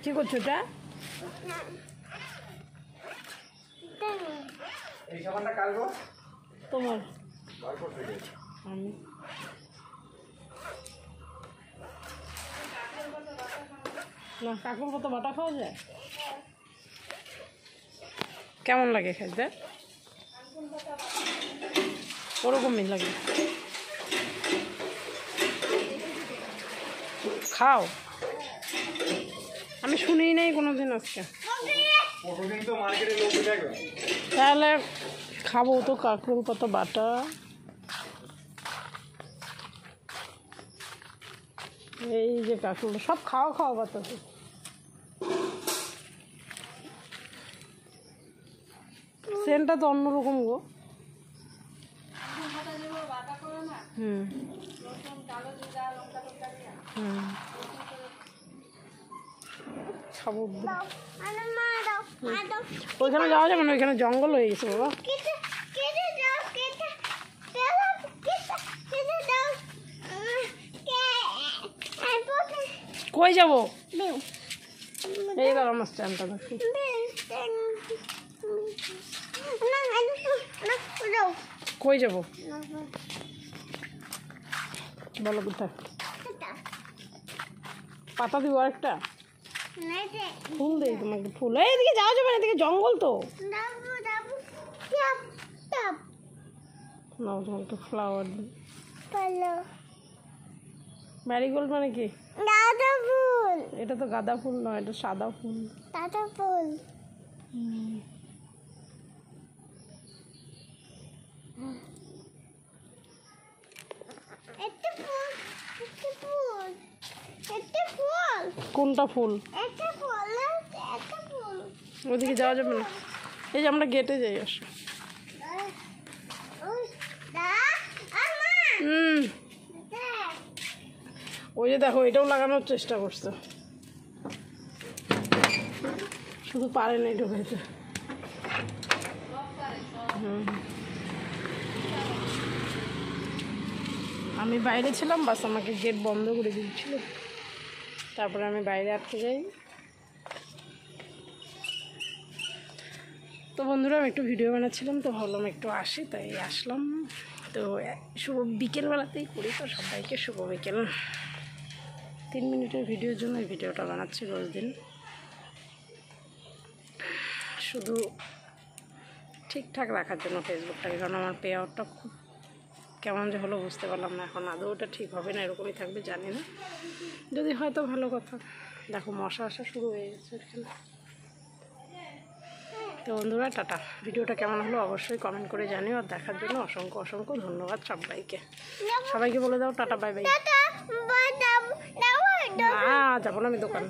কি করছো এটা? তোমার আমি না কাকুর কত বাটা খাওয়া যায়? কেমন লাগে খাইতে? ওরকমই লাগে। খাও, আমি শুনিই নাই কোনোদিন আজকে। তাহলে খাবো তো কাকুর কত বাটা। এই যে কাকুর সব খাওয়া খাওয়া কথা। সেন্টটা তো অন্যরকম গো। হুম হুম খাবো। ওইখানে যাওয়া যাবে না, ওইখানে জঙ্গল হয়ে গেছে বাবা। কই যাবো? এইবার আমার স্ট্যান্ডটা দেখি। কই যাবো বলো? কোথায় পাতা দিব আরেকটা ফুল দেই তোমাকে? ফুল এইদিকে যাওয়া যাবে না, এদিকে জঙ্গল তো। নাও তোমাকে ফ্লাওয়ার দিই। ম্যারিগোল্ড মানে কি? গাঁদা ফুল। এটা তো গাঁদা ফুল নয়, এটা সাদা ফুল। সাদা ফুল। কোনটা ফুল? ওদিকে যাওয়া যাবে না, এই যে আমরা গেটে যাই। আসো। ওই যে দেখো, এটাও লাগানোর চেষ্টা করছে, শুধু পারে না ঢুকাইতে। আমি বাইরে ছিলাম, বাস আমাকে গেট বন্ধ করে দিয়েছিল, তারপরে আমি বাইরে আটকে যাই। তো বন্ধুরা, আমি একটু ভিডিও বানাচ্ছিলাম, তো ভাবলাম একটু আসি, তাই আসলাম। তো শুভ বিকেলবেলাতেই করি, তো সবাইকে শুভ বিকেল। 3 মিনিটের ভিডিওর জন্য এই ভিডিওটা বানাচ্ছি রোজ দিন, শুধু ঠিকঠাক রাখার জন্য ফেসবুকটাকে। কারণ আমার পে আউটটা খুব কেমন যে হলো বুঝতে পারলাম না এখন। আদৌ ওটা ঠিক হবে না, এরকমই থাকবে জানি না, যদি হয়তো ভালো কথা। দেখো মশা আসা শুরু হয়ে গেছে এখানে। তো বন্ধুরা, টাটা। ভিডিওটা কেমন হলো অবশ্যই কমেন্ট করে জানিও, আর দেখার জন্য অসংখ্য অসংখ্য ধন্যবাদ সবাইকে। সবাইকে বলে দাও টাটা, বাই বাই। না যাবো না আমি দোকান।